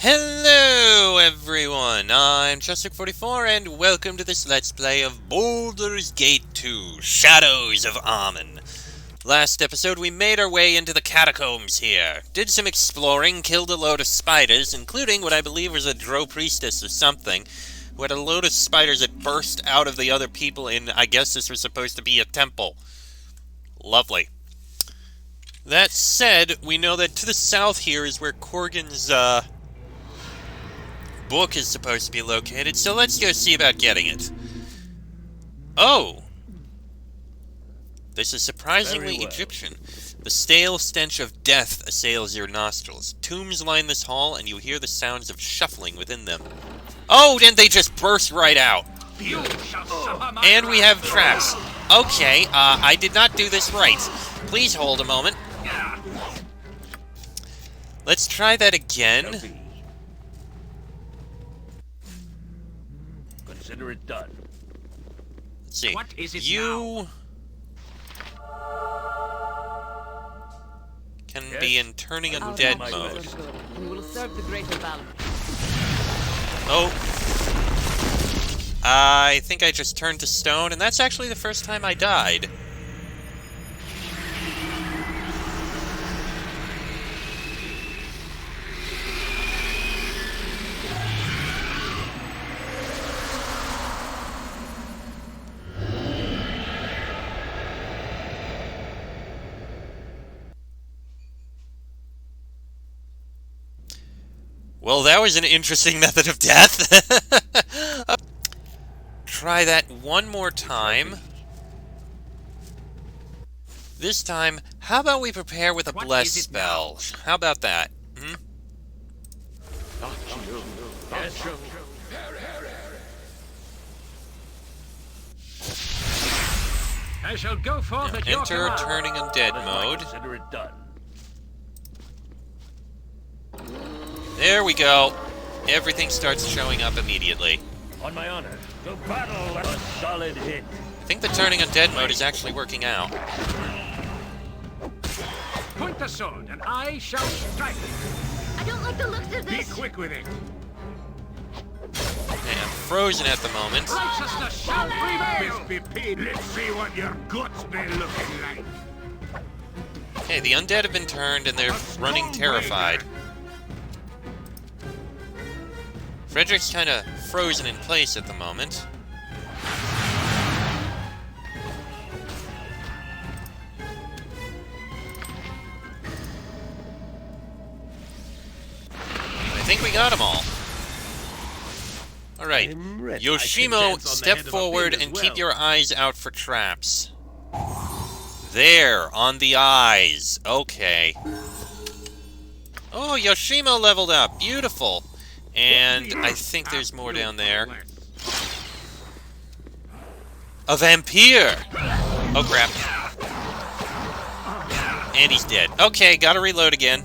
Hello everyone, I'm Chester44 and welcome to this Let's Play of Baldur's Gate 2, Shadows of Amun. Last episode we made our way into the catacombs here, did some exploring, killed a load of spiders, including what I believe was a drow priestess or something, who had a load of spiders that burst out of the other people in, I guess this was supposed to be a temple. Lovely. That said, we know that to the south here is where Corgan's, book is supposed to be located, so let's go see about getting it. Oh! This is surprisingly Egyptian. The stale stench of death assails your nostrils. Tombs line this hall, and you hear the sounds of shuffling within them. Oh, and they just burst right out. And we have traps. Okay, I did not do this right. Please hold a moment. Let's try that again. Consider it done. Let's see. What is it you can be in turning undead mode. We will serve the greater Baldur. Oh. I think I just turned to stone, and that's actually the first time I died. Well, that was an interesting method of death. Try that one more time. This time, how about we prepare with a bless spell? How about that? Hmm? I shall go forth at your Enter command. turning undead mode. Consider it done. There we go. Everything starts showing up immediately. On my honor. The battle, a solid hit. I think the turning undead mode is actually working out. Point the sword, and I shall strike. I don't like the looks of Be this. quick with it. Okay, I'm frozen at the moment. Righteousness shall prevail. Be paid. Let's see what your guts be looking like. Okay, the undead have been turned and they're running terrified. Frederick's kind of frozen in place at the moment. I think we got them all. Alright, Yoshimo, step forward and keep your eyes out for traps. There, on the eyes. Okay. Oh, Yoshimo leveled up. Beautiful. And I think there's more down there. A vampire! Oh, crap. And he's dead. Okay, gotta reload again.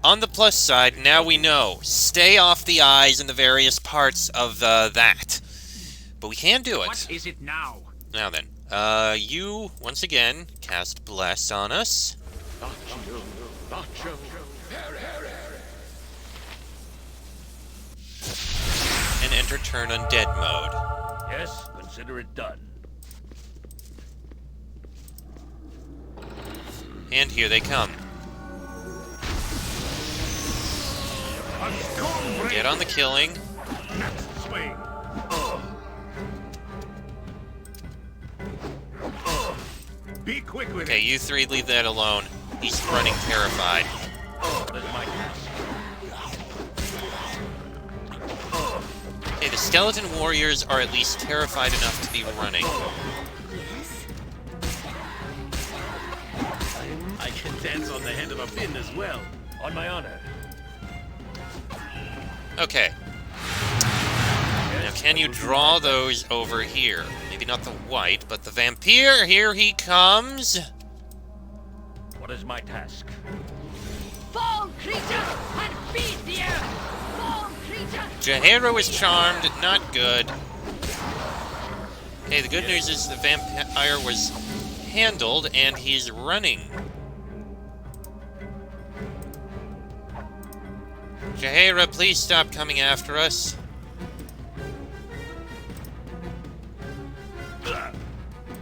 On the plus side, now we know. Stay off the eyes and the various parts of that. But we can do it. What is it now? Now then. You, once again, cast Bless on us. And enter turn undead mode. Yes, consider it done. And here they come. Get on the killing. Next swing. Be quick with Okay, it. you three leave that alone. He's running terrified. That's my task. Okay, the skeleton warriors are at least terrified enough to be running. I can dance on the head of a pin as well. On my honor. Okay. Now, can you draw those over here? Maybe not the white, but the vampire. Here he comes. What is my task? Fall, creature, and feed the earth. Fall, creature. Jahero is charmed. Not good. Hey, the good news is the vampire was handled, and he's running. Jaheira, please stop coming after us.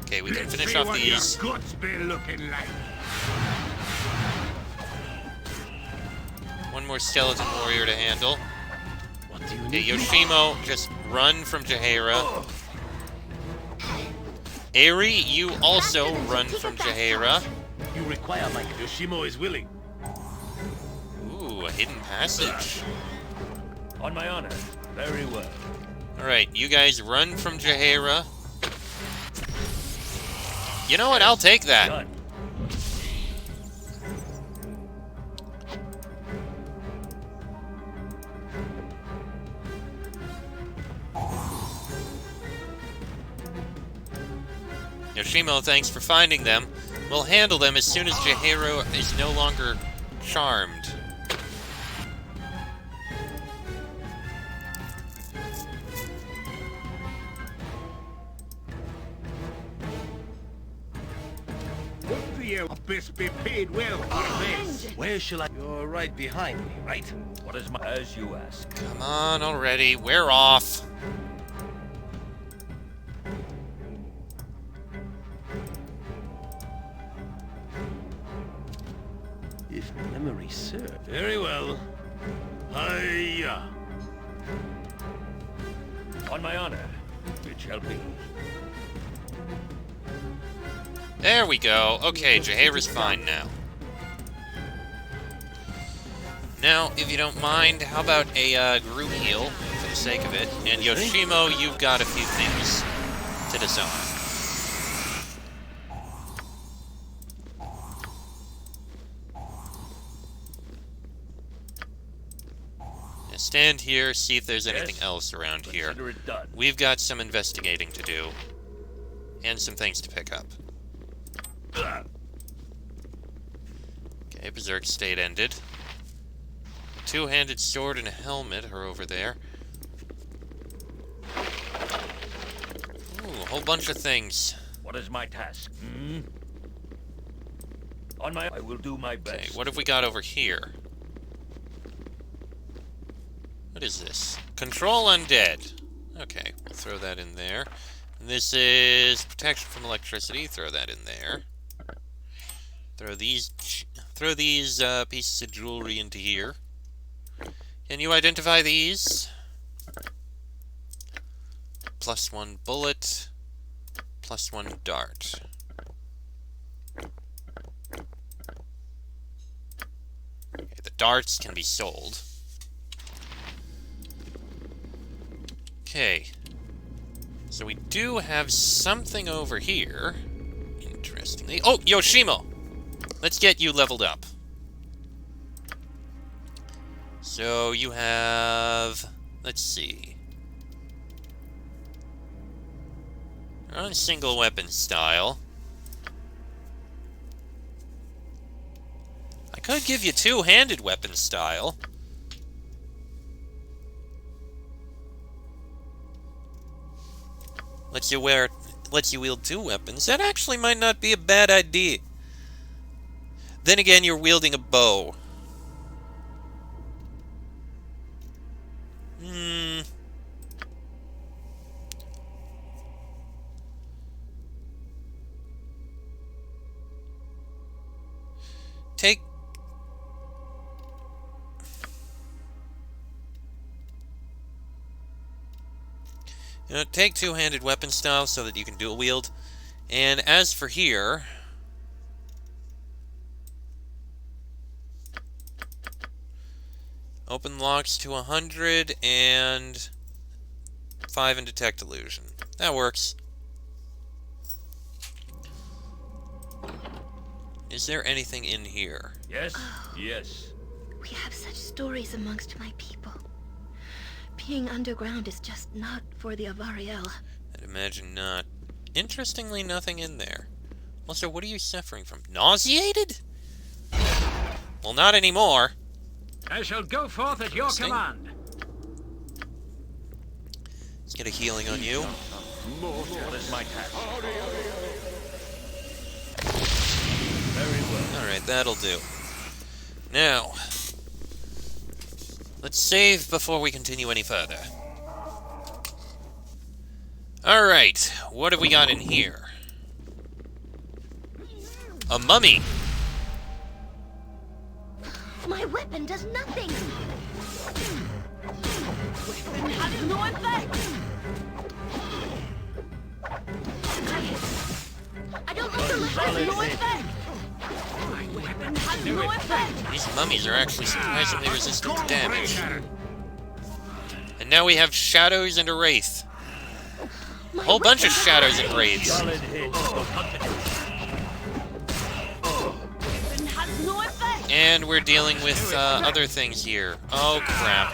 Okay, we can Let's finish see off what these. your guts be looking like. One more skeleton warrior to handle. What do you Okay, need? Yoshimo, just run from Jaheira. Eri, you also run from Jaheira. You require my Yoshimo is willing. Ooh, a hidden passage. On my honor. Very well. Alright, you guys run from Jaheira. You know what? I'll take that. Done. Yoshimo, thanks for finding them. We'll handle them as soon as Jaheira is no longer charmed. What do you best be paid well for this? Where shall I? You're right behind me, right? What is my... As you ask. Come on already, we're off. If memory serves. Very well. Hiya. On my honor. It shall be. There we go. Okay, Jaheira's fine now. Now, if you don't mind, how about a group heal, for the sake of it? And Yoshimo, you've got a few things to disarm. Now stand here, see if there's anything else around here. Consider it done. We've got some investigating to do, and some things to pick up. Okay, Berserk state ended. Two-handed sword and a helmet are over there. Ooh, a whole bunch of things. What is my task? Hmm? On my... I will do my best. Okay, what have we got over here? What is this? Control undead. Okay, we'll throw that in there. And this is protection from electricity. Throw that in there. Throw these pieces of jewelry into here. Can you identify these? +1 bullet, +1 dart. Okay, the darts can be sold. Okay. So we do have something over here. Interestingly. Oh, Yoshimo! Let's get you leveled up. So you have... Let's see. You're on single weapon style. I could give you two-handed weapon style. Lets you wield two weapons. That actually might not be a bad idea. Then again, you're wielding a bow. Take... take two-handed weapon style so that you can dual wield. And as for here... Open locks to 100 and 5 in detect illusion. That works. Is there anything in here? Yes? Yes. We have such stories amongst my people. Being underground is just not for the Avariel. I'd imagine not. Interestingly, nothing in there. Also, what are you suffering from? Nauseated? Well, not anymore. I shall go forth at your Interesting. command. Let's get a healing on you. What is my task? Very well. Alright, that'll do. Now, Let's save before we continue any further. Alright, what have we got in here? A mummy! My weapon does nothing. Weapon has no effect. I don't like the Has no effect. Weapon has no effect. These mummies are actually surprisingly resistant to damage. And now we have shadows and a wraith. A whole bunch of shadows and wraiths. Solid hit. Weapon has no effect. And we're dealing with other things here. Oh, crap.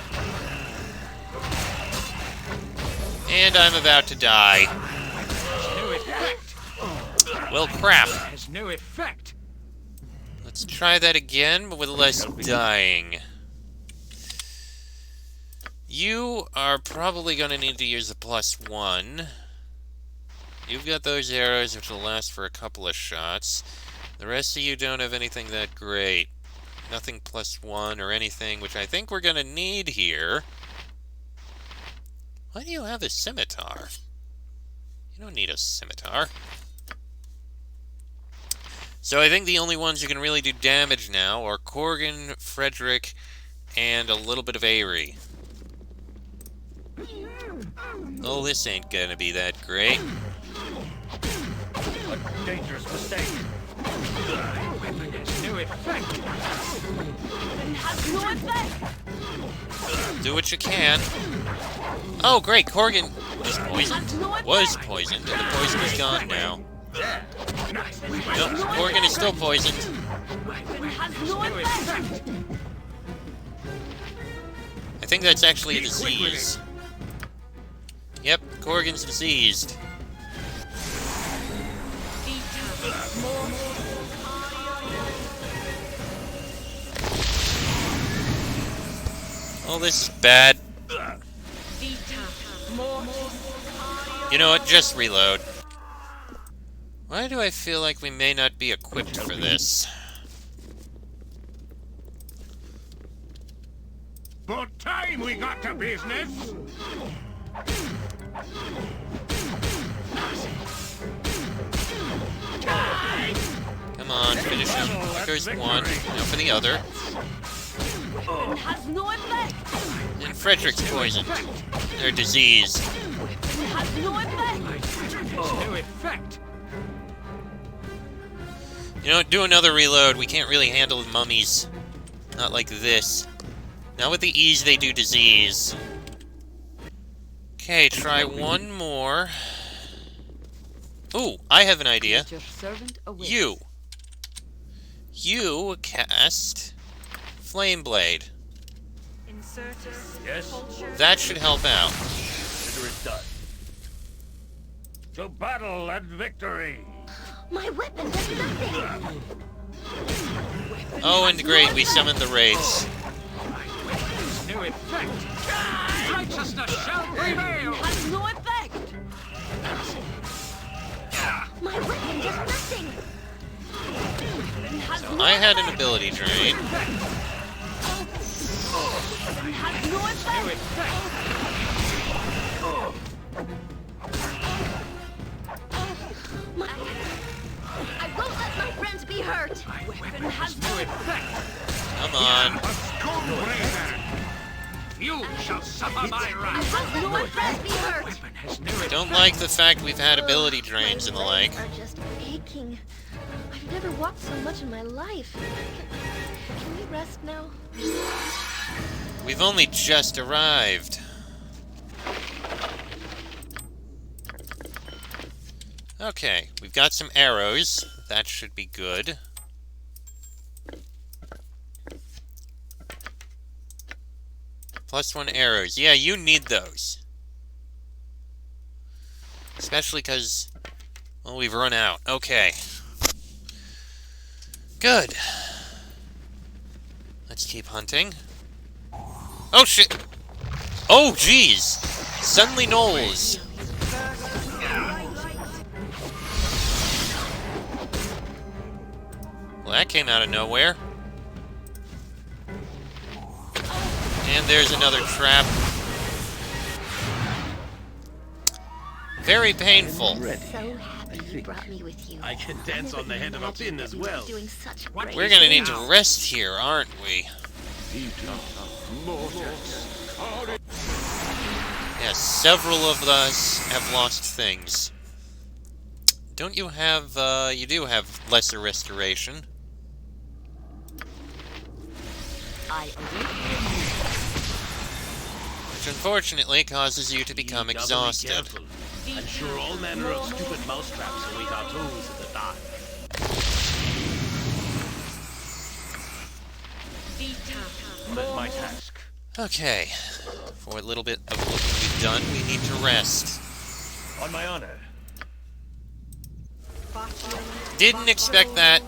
And I'm about to die. No effect. Well, crap. Has no effect. Let's try that again, but with less dying. You are probably going to need to use the +1. You've got those arrows, which will last for a couple of shots. The rest of you don't have anything that great. Nothing +1 or anything, which I think we're going to need here. Why do you have a scimitar? You don't need a scimitar. So I think the only ones who can really do damage now are Corgan, Frederick, and a little bit of Avery. Oh, this ain't gonna be that great. A dangerous mistake. Weapon has no effect. Weapon has no effect. Do what you can. Oh, great, Corgan is poisoned. Was poisoned, and the poison is gone now. Nope, Corgan is still poisoned. Weapon has no effect. I think that's actually a disease. Yep, Corgan's diseased. Oh, this is bad. You know what? Just reload. Why do I feel like we may not be equipped for this? But time we got to business. Come on, finish him. There goes one. Now for the other. Weapon has no effect. And Frederick's poisoned. They're diseased. Weapon has no effect. Has no effect. You know what? Do another reload. We can't really handle the mummies. Not like this. Not with the ease they do disease. Okay, try one more. Ooh, I have an idea. You cast Flame Blade. Yes. That should help out. Consider it done. To battle and victory. My weapon does nothing. Oh, and great, we summoned the wraiths. Has no effect. Righteousness shall prevail. Has no effect. My weapon does nothing. Weapon has So no I had an effect. ability drain. Weapon has no effect. I won't let my friends be hurt. Weapon has no effect. Come on. A Stonebreaker. You shall suffer my I wrath. won't let my friends be hurt. Weapon has no effect. Don't like the fact we've had ability drains and the like. My legs are just aching. I've never walked so much in my life. Can we rest now? We've only just arrived. Okay, we've got some arrows. That should be good. +1 arrows. Yeah, you need those. Especially because, well, we've run out. Okay. Good. Let's keep hunting. Oh, shit! Oh, jeez! Suddenly Knowles. Well, that came out of nowhere. And And there's another trap. Very painful. So happy you brought me with you. I can dance on the head of a pin as well. Doing such great We're gonna need things. to rest here, aren't we? Yes, several of us have lost things. Don't you have, you do have lesser restoration. I await Which unfortunately causes you to become Be doubly exhausted. careful. I'm sure all manner of stupid mousetraps await our toes at the dark. That's my task. Okay, for a little bit of looking we've done, we need to rest. On my honor. Didn't expect that.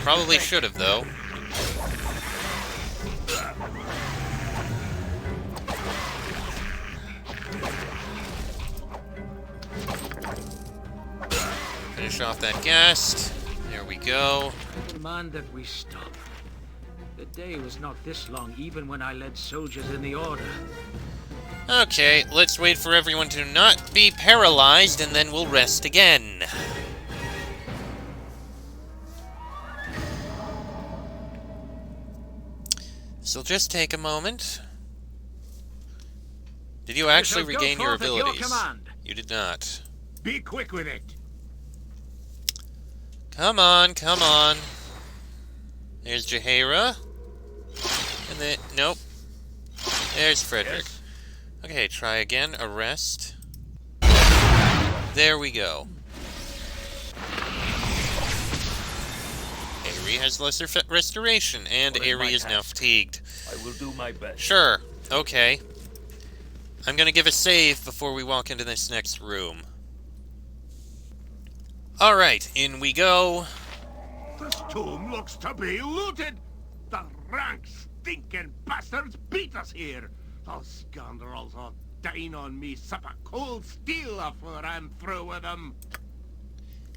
Probably should have, though. Finish off that ghast. There we go. Demand that we stop. The day was not this long, even when I led soldiers in the order. Okay, let's wait for everyone to not be paralyzed, and then we'll rest again. This'll just take a moment. Did you actually shall go regain your forth at your abilities? command. You did not. Be quick with it. Come on, come on. There's Jaheira. And then, nope. There's Frederick. Yes. Okay, try again. Arrest. There we go. Aerie has lesser restoration, and What is my Aerie is now task? fatigued. I will do my best. Sure, okay. I'm gonna give a save before we walk into this next room. Alright, in we go. This tomb looks to be looted. The rank, stinking bastards beat us here. Those scoundrels will dine on me sup of cold steel after I'm through with them.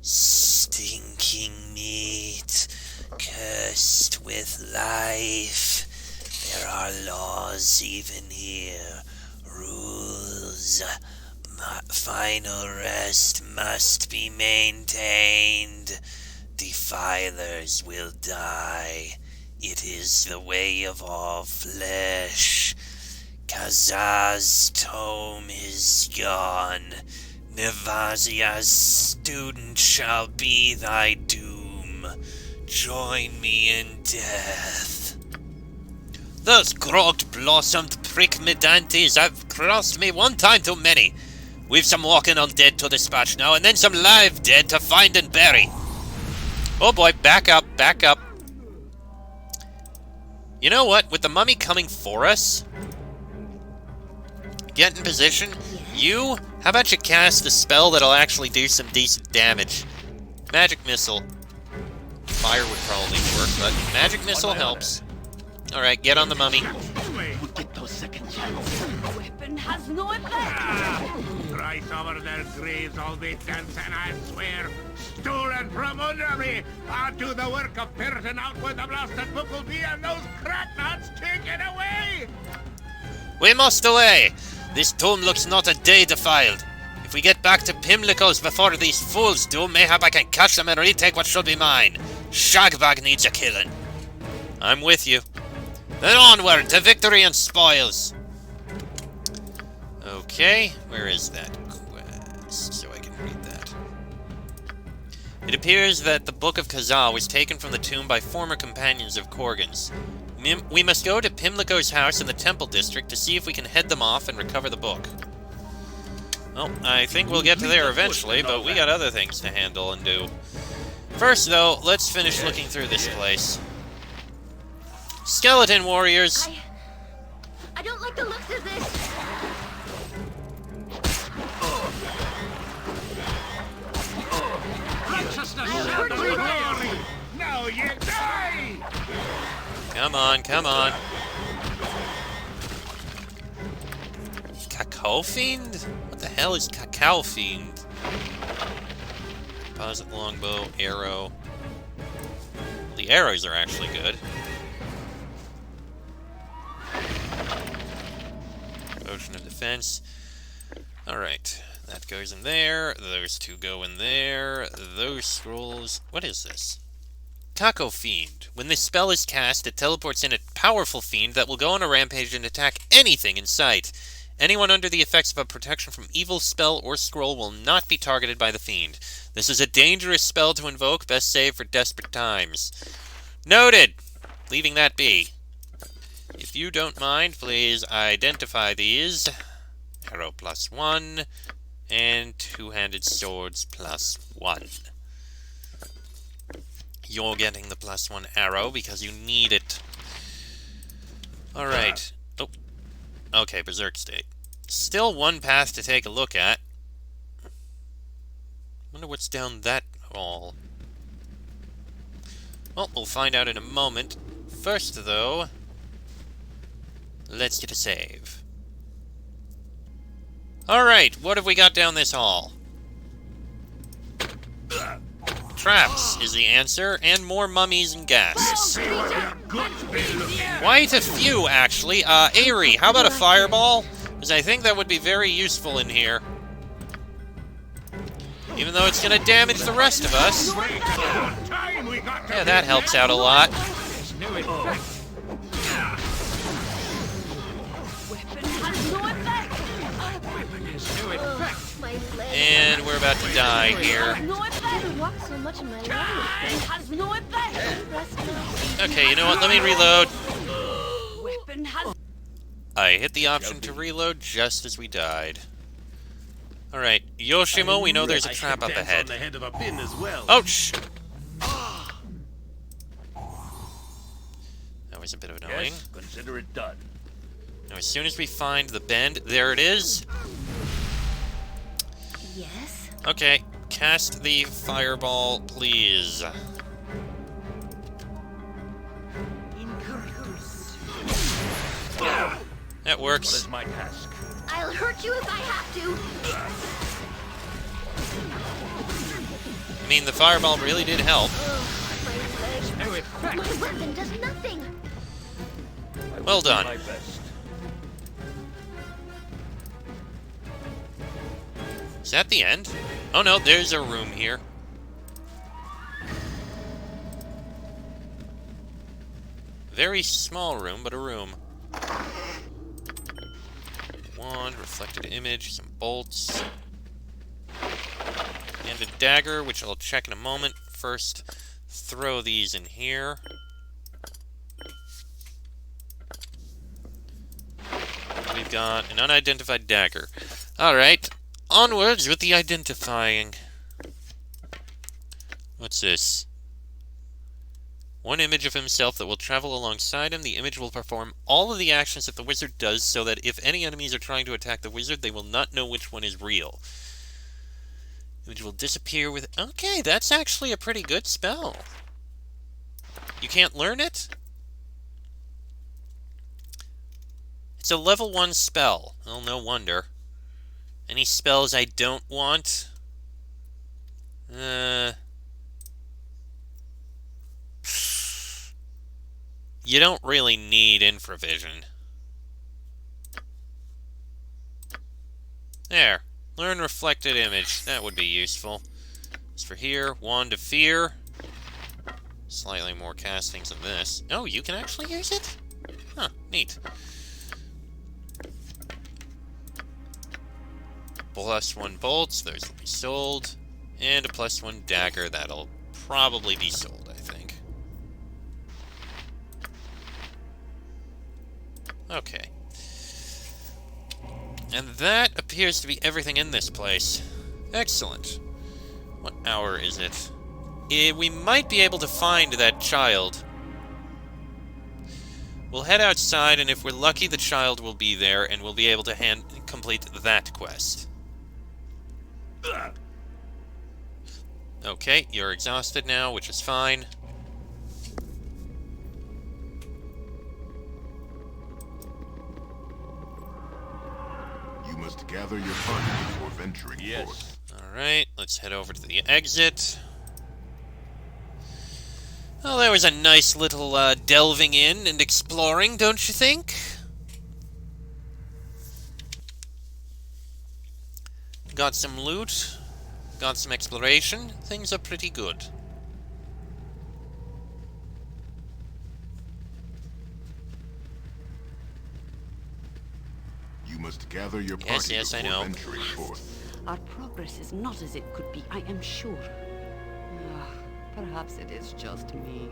Stinking meat, cursed with life. There are laws even here, rules. Final rest must be maintained. Defilers will die. It is the way of all flesh. Kazaz's tome is gone. Nevazia's student shall be thy doom. Join me in death. Those croaked, blossomed prick medantes have crossed me one time too many. We've some walking undead to dispatch now, and then some live dead to find and bury. Oh boy, back up, back up. You know what? With the mummy coming for us, get in position. You, how about you cast a spell that'll actually do some decent damage? Magic missile. Fire would probably work, but magic missile helps. Alright, get on the mummy. We'll get those second chances. weapon has no effect. Thrice over their graves I'll be dancing, I swear. Stolen from under me. I'll do the work of piercing out with the blasted book will be, and those cracknuts taken away. We must away! This tomb looks not a day defiled. If we get back to Pimlico's before these fools do, mayhap I can catch them and retake what should be mine. Shagbag needs a killing. I'm with you. Then onward to victory and spoils. Okay, where is that quest? So I can read that. It appears that the Book of Kazaa was taken from the tomb by former companions of Korgan's. We must go to Pimlico's house in the Temple District to see if we can head them off and recover the book. Well, I think we'll get to there eventually, but we got other things to handle and do. First, though, let's finish looking through this place. Skeleton warriors! I don't like the looks of this. Righteousness I'll shall hurt be you. glory. Now you die! Come on, come on. Cacao Fiend? What the hell is Cacao Fiend? Composite longbow, arrow. The arrows are actually good. Potion of defense. Alright, that goes in there. Those two go in there. Those scrolls... What is this? Taco Fiend. When this spell is cast, it teleports in a powerful fiend that will go on a rampage and attack anything in sight. Anyone under the effects of a protection from evil spell or scroll will not be targeted by the fiend. This is a dangerous spell to invoke, best save for desperate times. Noted! Leaving that be. If you don't mind, please identify these. Arrow +1, and two-handed swords +1. You're getting the +1 arrow because you need it. Alright. Oh. Okay, Berserk State. Still one path to take a look at. Wonder what's down that hall. Well, we'll find out in a moment. First, though, let's get a save. Alright, what have we got down this hall? Traps is the answer, and more mummies and ghasts. Quite a few, actually. Aerie, how about a fireball? Because I think that would be very useful in here. Even though it's going to damage the rest of us. Yeah, that helps out a lot. And we're about to die here. Okay, you know what? Let me reload. I hit the option to reload just as we died. Alright, Yoshimo, we know there's a trap up ahead. Oh, shh! That was a bit of annoying. Yes, consider it done. Now, as soon as we find the bend, there it is. Yes? Okay, cast the fireball, please. That What works. is my task? I'll hurt you if I have to. I mean, the fireball really did help. My leg. My weapon does nothing. Well done. My best. Is that the end? Oh no, there's a room here. Very small room, but a room. Wand, reflected image, some bolts. And a dagger, which I'll check in a moment. First, throw these in here. We've got an unidentified dagger. Alright, onwards with the identifying. What's this? One image of himself that will travel alongside him. The image will perform all of the actions that the wizard does, so that if any enemies are trying to attack the wizard, they will not know which one is real. Image will disappear with... Okay, that's actually a pretty good spell. You can't learn it? It's a level 1 spell. Well, no wonder. Any spells I don't want? You don't really need infravision. There. Learn reflected image. That would be useful. As for here, Wand of Fear. Slightly more castings than this. Oh, you can actually use it? Huh, neat. +1 bolts, those will be sold. And a +1 dagger, that'll probably be sold, I think. Okay. And that appears to be everything in this place. Excellent. What hour is it? We might be able to find that child. We'll head outside, and if we're lucky, the child will be there, and we'll be able to complete that quest. Okay, you're exhausted now, which is fine. You must gather your party before venturing Yes. forth. Alright, let's head over to the exit. Well, that was a nice little delving in and exploring, don't you think? Got some loot, got some exploration. Things are pretty good. You must gather your Yes, party yes, I before know. venturing forth. Our progress is not as it could be, I am sure. Perhaps it is just me.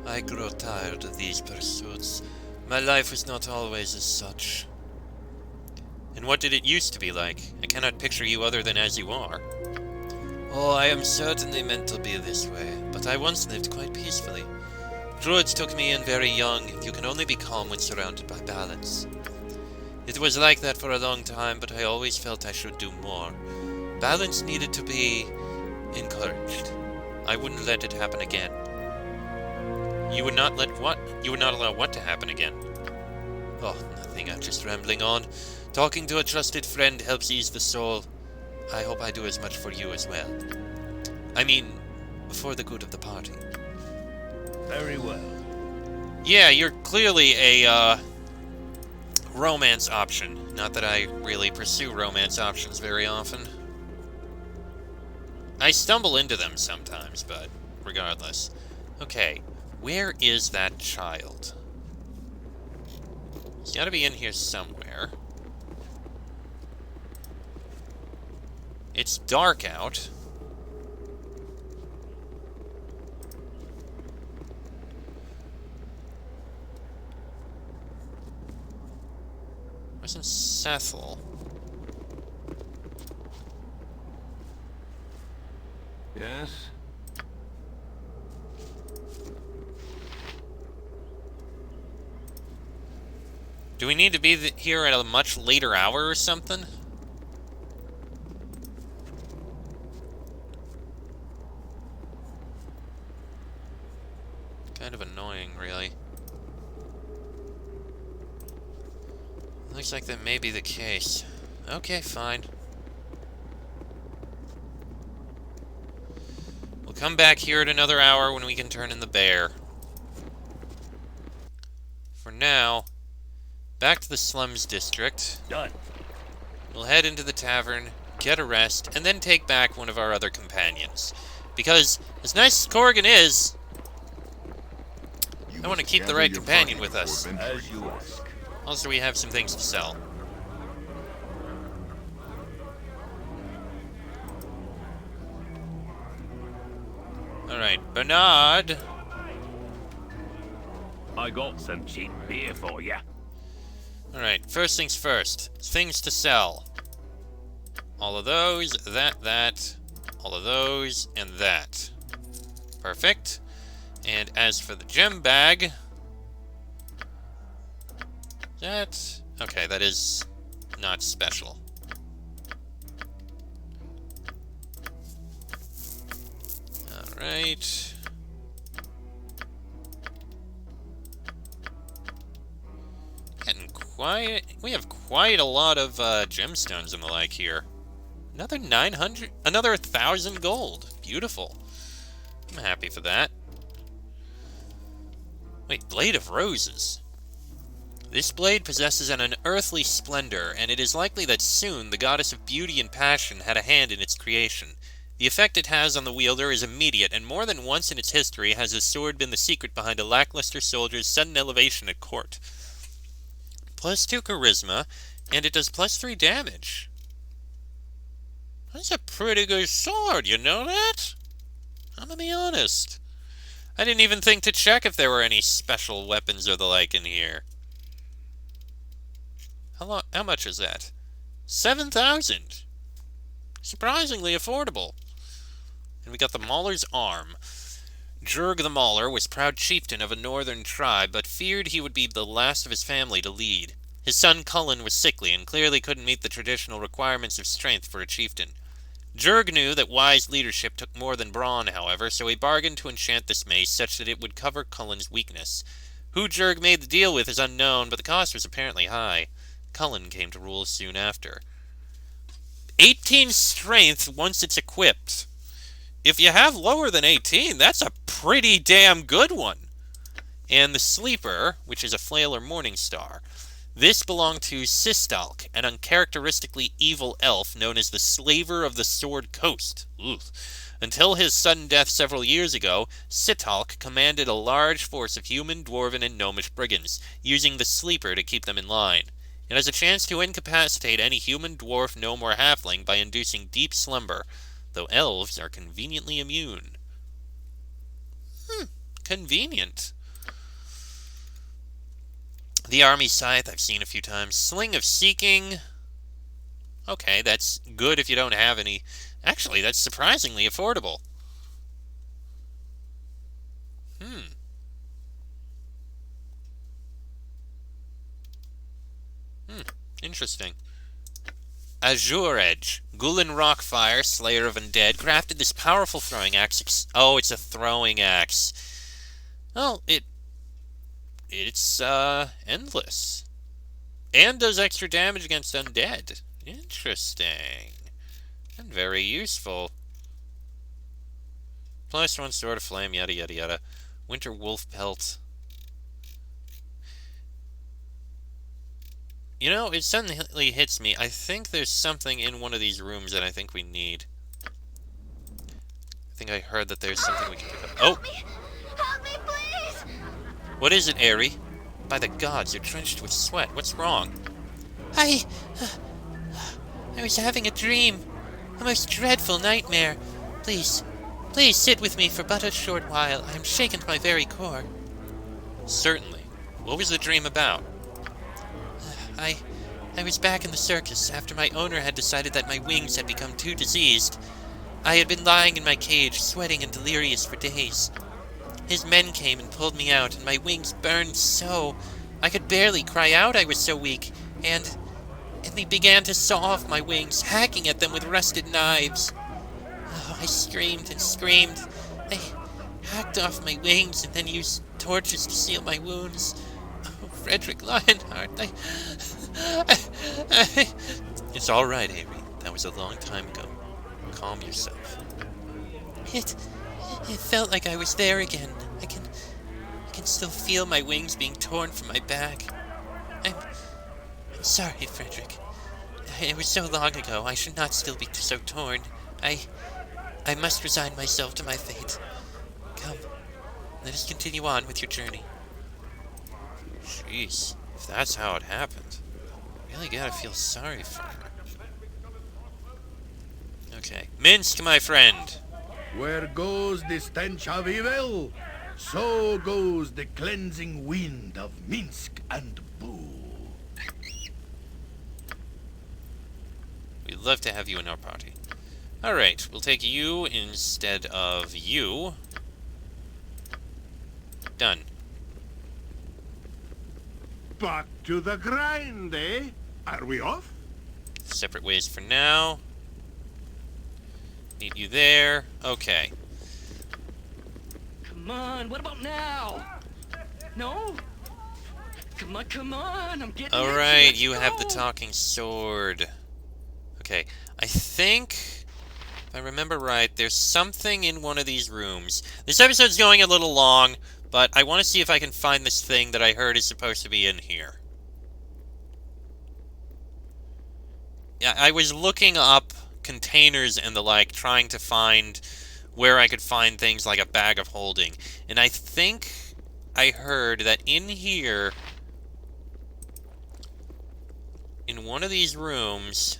I grow tired of these pursuits. My life was not always as such. And what did it used to be like? I cannot picture you other than as you are. Oh, I am certainly meant to be this way, but I once lived quite peacefully. Druids took me in very young. You can only be calm when surrounded by balance. It was like that for a long time, but I always felt I should do more. Balance needed to be encouraged. I wouldn't let it happen again. You would not let what? You would not allow what to happen again? Oh, nothing. I'm just rambling on. Talking to a trusted friend helps ease the soul. I hope I do as much for you as well. I mean, for the good of the party. Very well. Yeah, you're clearly a, romance option. Not that I really pursue romance options very often. I stumble into them sometimes, but regardless. Okay, where is that child? He's gotta be in here somewhere. It's dark out. Where's Sethel? Yes? Do we need to be here at a much later hour or something? Kind of annoying, really. Looks like that may be the case. Okay, fine. We'll come back here at another hour when we can turn in the bear. For now, back to the slums district. Done. We'll head into the tavern, get a rest, and then take back one of our other companions. Because, as nice as Corrigan is, I want to keep the right companion with us. As you ask. Also, we have some things to sell. Alright, Bernard. I got some cheap beer for ya. Alright, first things first. Things to sell. All of those, that, all of those, and that. Perfect. And as for the gem bag... That... Okay, that is not special. Alright. Getting quite... We have quite a lot of gemstones and the like here. Another 900... Another 1,000 gold. Beautiful. I'm happy for that. Wait, Blade of Roses. This blade possesses an unearthly splendor, and it is likely that soon the goddess of beauty and passion had a hand in its creation. The effect it has on the wielder is immediate, and more than once in its history has his sword been the secret behind a lackluster soldier's sudden elevation at court. +2 charisma, and it does +3 damage. That's a pretty good sword, you know that? I'm gonna be honest. I didn't even think to check if there were any special weapons or the like in here. How much is that? 7,000! Surprisingly affordable. And we got the Mauler's Arm. Jurg the Mauler was proud chieftain of a northern tribe, but feared he would be the last of his family to lead. His son Cullen was sickly, and clearly couldn't meet the traditional requirements of strength for a chieftain. Jurg knew that wise leadership took more than brawn, however, so he bargained to enchant this mace such that it would cover Cullen's weakness. Who Jurg made the deal with is unknown, but the cost was apparently high. Cullen came to rule soon after. 18 strength once it's equipped. If you have lower than 18, that's a pretty damn good one. And the Sleeper, which is a flail or morning star. This belonged to Sistalk, an uncharacteristically evil elf known as the Slaver of the Sword Coast. Ugh. Until his sudden death several years ago, Sitalk commanded a large force of human, dwarven, and gnomish brigands, using the Sleeper to keep them in line. It has a chance to incapacitate any human, dwarf, gnome, or halfling by inducing deep slumber, though elves are conveniently immune. Convenient. The Army Scythe I've seen a few times. Sling of Seeking. Okay, that's good if you don't have any. Actually, that's surprisingly affordable. Interesting. Azure Edge. Gulen Rockfire, Slayer of Undead, crafted this powerful throwing axe. Oh, it's a throwing axe. Well, it's endless. And does extra damage against undead. Interesting. And very useful. +1 Sword of Flame, yada yada yada. Winter Wolf Pelt. You know, it suddenly hits me. I think there's something in one of these rooms that I think we need. I think I heard that there's something we can pick up. Oh! Help me, please! What is it, Aerie? By the gods, you're drenched with sweat. What's wrong? I was having a dream. A most dreadful nightmare. Please sit with me for but a short while. I am shaken to my very core. Certainly. What was the dream about? I was back in the circus after my owner had decided that my wings had become too diseased. I had been lying in my cage, sweating and delirious for days. His men came and pulled me out, and my wings burned so. I could barely cry out, I was so weak, and they began to saw off my wings, hacking at them with rusted knives. Oh, I screamed and screamed. They hacked off my wings and then used torches to seal my wounds. Oh, Frederick Lionheart, It's all right, Avery. That was a long time ago. Calm yourself. It felt like I was there again. I can still feel my wings being torn from my back. I'm sorry, Frederick. It was so long ago. I should not still be so torn. I must resign myself to my fate. Come, let us continue on with your journey. Jeez, if that's how it happened, I really gotta feel sorry for her. Okay, Minsk, my friend. Where goes the stench of evil, so goes the cleansing wind of Minsk and Boo. We'd love to have you in our party. Alright, we'll take you instead of you. Done. Back to the grind, eh? Are we off? Separate ways for now. Need you there. Okay. Come on, what about now? No? Come on, I'm getting Alright, Let's you have the go. talking sword. Okay, I think, if I remember right, there's something in one of these rooms. This episode's going a little long, but I want to see if I can find this thing that I heard is supposed to be in here. Yeah, I was looking up containers and the like, trying to find where I could find things like a bag of holding. And I think I heard that in here, in one of these rooms...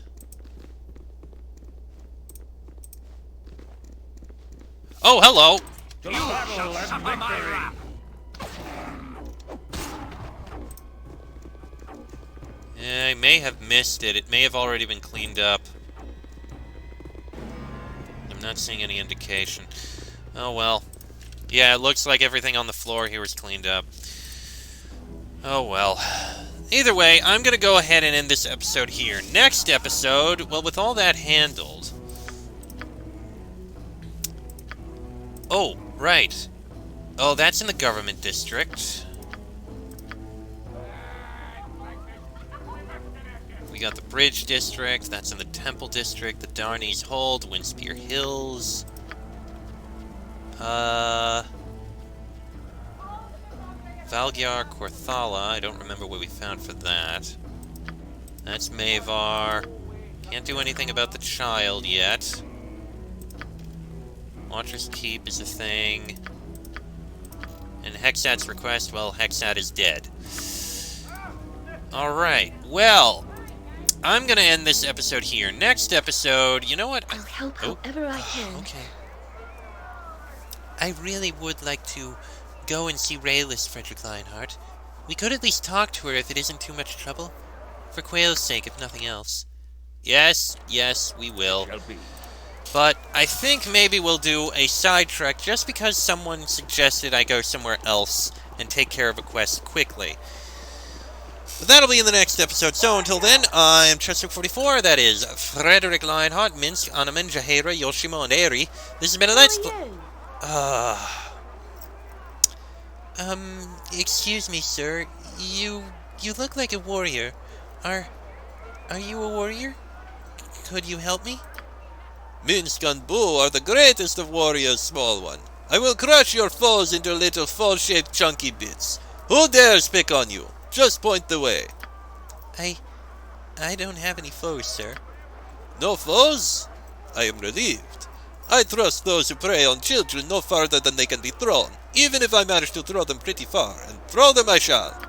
Oh, hello! Yeah, I may have missed it. It may have already been cleaned up. I'm not seeing any indication. Oh well. Yeah, it looks like everything on the floor here is cleaned up. Oh well. Either way, I'm gonna go ahead and end this episode here. Next episode, well, with all that handled... Oh, right. Oh, that's in the government district. We got the Bridge District, that's in the Temple District, the Darney's Hold, Windspear Hills. Valgyar Korthala, I don't remember what we found for that. That's Mavar. Can't do anything about the child yet. Watcher's Keep is a thing. And Hexat's request, well, Hexat is dead. Alright, well, I'm gonna end this episode here. Next episode, you know what? I'll help however I can. Okay. I really would like to go and see Rayless, Frederick Lionheart. We could at least talk to her if it isn't too much trouble. For Quail's sake, if nothing else. Yes, we will. Shall be. But I think maybe we'll do a side trek just because someone suggested I go somewhere else and take care of a quest quickly. But that'll be in the next episode. So until then, I am Chester44. That is Frederick Lionheart, Minsk, Anaman, Jaheira, Yoshimo, and Eri. This has been a Let's Play. Excuse me, sir. You look like a warrior. Are you a warrior? Could you help me? Minsk and Boo are the greatest of warriors, small one. I will crush your foes into little fall-shaped chunky bits. Who dares pick on you? Just point the way. I don't have any foes, sir. No foes? I am relieved. I thrust those who prey on children no farther than they can be thrown, even if I manage to throw them pretty far, and throw them I shall.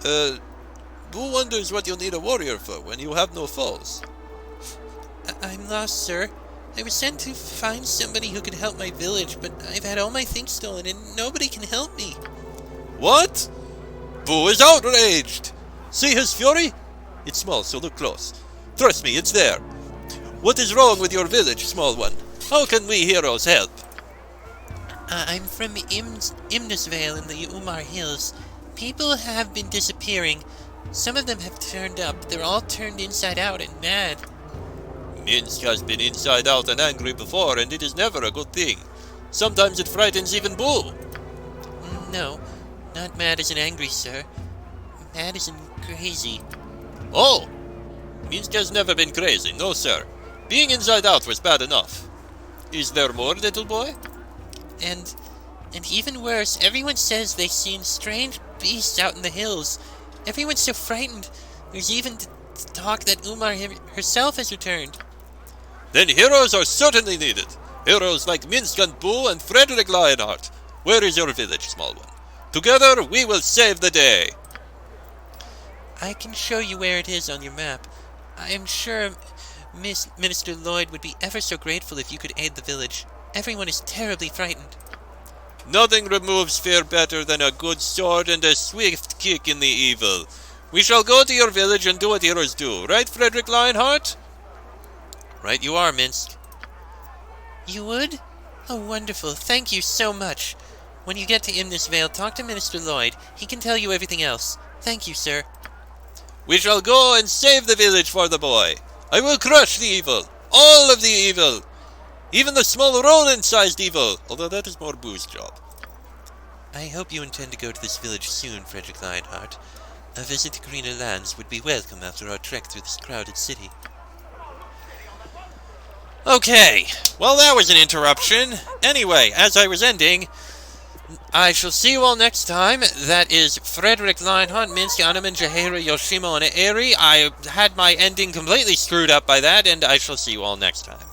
Boo wonders what you'll need a warrior for when you have no foes. I'm lost, sir. I was sent to find somebody who could help my village, but I've had all my things stolen and nobody can help me. What? Boo is outraged! See his fury? It's small, so look close. Trust me, it's there. What is wrong with your village, small one? How can we heroes help? I'm from Imnesvale in the Umar Hills. People have been disappearing. Some of them have turned up. They're all turned inside out and mad. Minsk has been inside out and angry before, and it is never a good thing. Sometimes it frightens even Boo. No, not mad as in angry, sir. Mad as in crazy. Oh! Minsk has never been crazy, no, sir. Being inside out was bad enough. Is there more, little boy? And even worse, everyone says they've seen strange beasts out in the hills. Everyone's so frightened. There's even talk that Umar herself has returned. Then heroes are certainly needed. Heroes like Minsk and Boo and Frederick Lionheart. Where is your village, small one? Together we will save the day. I can show you where it is on your map. I am sure Minister Lloyd would be ever so grateful if you could aid the village. Everyone is terribly frightened. Nothing removes fear better than a good sword and a swift kick in the evil. We shall go to your village and do what heroes do, right, Frederick Lionheart? Right you are, Minsk. You would? Oh, wonderful. Thank you so much. When you get to Imnesvale, talk to Minister Lloyd. He can tell you everything else. Thank you, sir. We shall go and save the village for the boy. I will crush the evil. All of the evil. Even the small rodent-sized evil. Although that is more Boo's job. I hope you intend to go to this village soon, Frederick Lionheart. A visit to greener lands would be welcome after our trek through this crowded city. Okay, well that was an interruption. Anyway, as I was ending, I shall see you all next time. That is Frederick Lionheart, Minsk, Anaman, Jaheira, Yoshimo, and Eri. I had my ending completely screwed up by that, and I shall see you all next time.